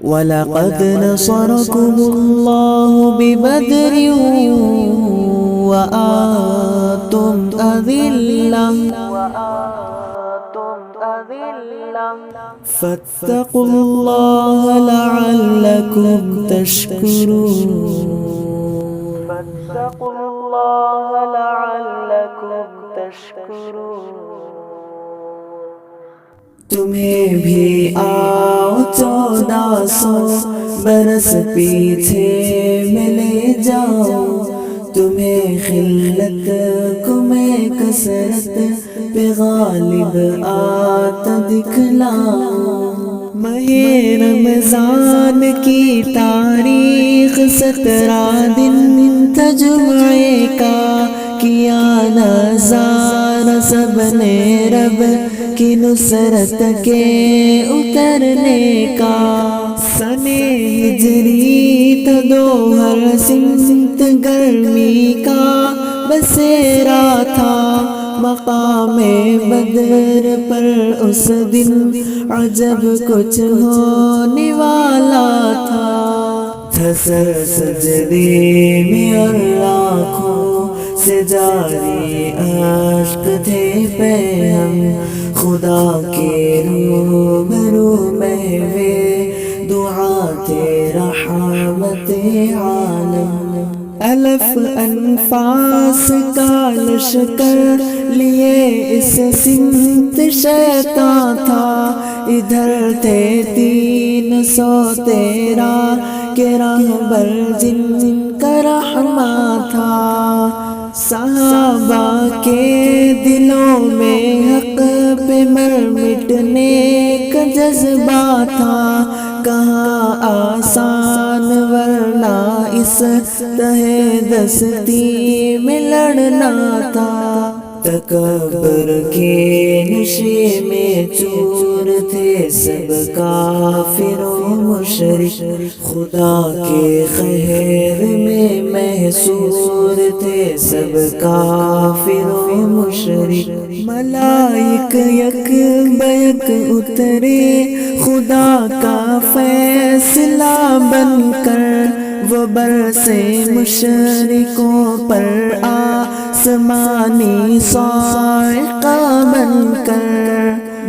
وَلَقَدْ نَصَرَكُمُ اللَّهُ بِبَدْرٍ وَأَنْتُمْ أَذِلَّةٌ فَاتَّقُوا اللَّهَ لَعَلَّكُمْ تَشْكُرُونَ۔ تمہیں بھی آؤ 1400 برس پیچھے میں لے جاؤں، تمہیں خلت کو میں کثرت پہ غالب آتا دکھلاؤں۔ ماہ رمضان کی تاریخ 17 دن تھا جمعے کا، کیا نظارہ سب نے رب کی نصرت کے اترنے کا۔ سن ہجری تھا 2000 سمت گرمی کا بسیرا تھا، مقام بدر پر اس دن عجب کچھ ہونے والا تھا۔ سر سجدے میں اور آنکھوں سے جاری اشک تھے پہ ہم، خدا کے روبرو محوے دعا تھے رحمت عالم۔ الف انفاس کا لشکر لیے اس سمت شیطان تھا، ادھر تھے 313 کے راہبر جن کا رحمہ تھا۔ صحابہ کے دلوں میں حق پہ مر مٹنے کا جذبہ تھا، کہاں آسان ورنہ اس تہ دستی میں لڑنا تھا۔ تکبر کے نشے میں چور تھے سب کافر و مشرک، خدا کے قہر میں محصور تھے سب کافر و مشرک۔ ملائک یک بیک اترے خدا کا فیصلہ بن کر، وہ برسے مشرکوں پر آسمانی صاعقہ بن کر۔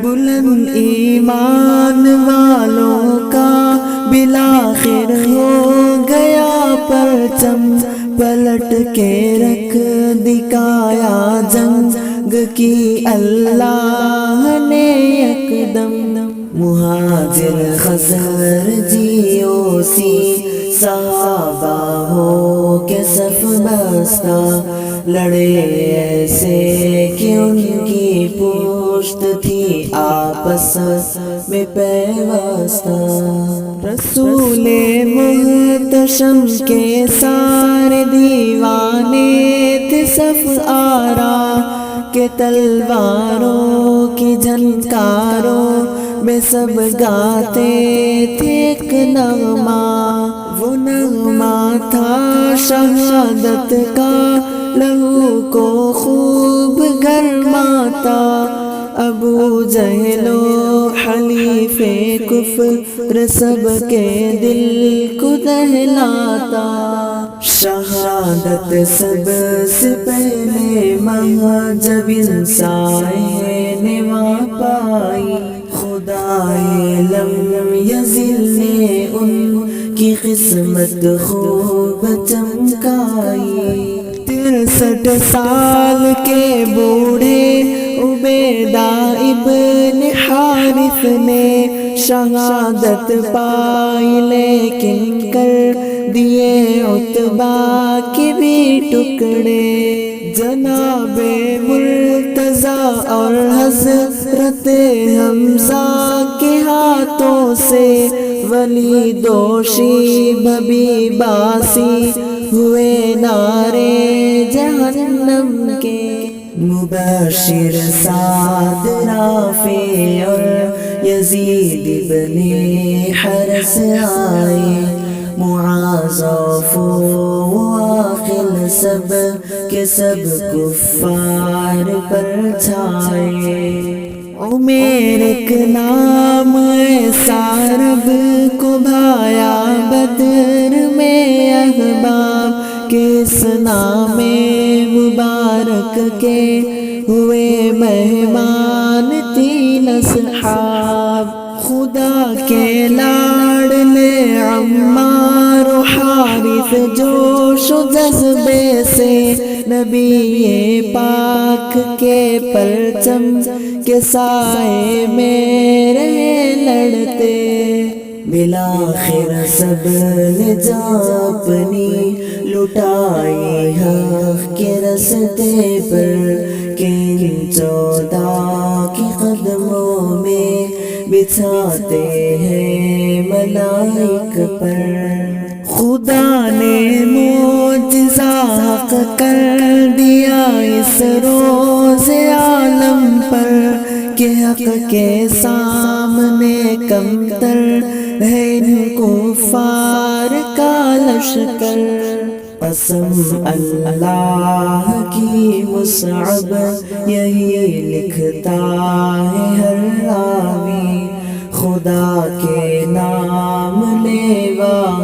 بلند ایمان والوں کا بالآخر ہو گیا پرچم، پلٹ کے رکھ دکھایا جنگ کی اللہ نے یکدم۔ مہاجر خزرجیوں سی صحابہ ہو کے صف بستہ، لڑے ایسے کہ ان کی پشت تھی آپس میں پیوستہ۔ رسول محتشم کے سارے دیوانے تھے صف آرا کہ تلواروں کی جھنکاروں میں سب گاتے تھے ایک نغمہ، وہ نغمہ تھا شہادت کا، لہو کو خوب گرماتا، ابو جہل و حلیف کفر سب کے دل کو دہلاتا۔ شہادت سب سے پہلے جب انسان نے وہاں پائی، خدائے لم یزل نے ان کی قسمت خوب چمکائی۔ 63 سال کے بوڑھے عبیدہ ابن حارث نے شہادت پائی، لیکن کر دیے عتبہ کے بھی ٹکڑے۔ جناب مرتضیٰ اور حضرت حمزہ کے ہاتھوں سے ولید و شیبہ بھی باسی ہوئے نعرے جہنم کے۔ مبشر سعد رافع اور یزید ابن حرس آئے، معاذ وعاقل سب کے سب کفار پر چھائے۔ عمیر ایک نام ایسا رب کو بھا بلایا بدر میں احباب کے اس نام مبارک کے ہوئے مہمان 3 اصحاب خدا کے لاڈلے عمار و حارث جوش و جذبے سے نبی پاک کے پرچم کے سائے میں رہے لڑتے بالآخر سب نے جان اپنی لٹائی حق کے رستے پر کہ 14 کے قدموں میں بچھاتے ہیں ملائک پر خدا نے معجزہ حق کر دیا اس روز عالم پر کہ حق کے سامنے کمتر ہے ان کفار کا لشکر قسم اللہ کی مصعب یہی لکھتا ہے ہر راوی خدا کے نام لیوا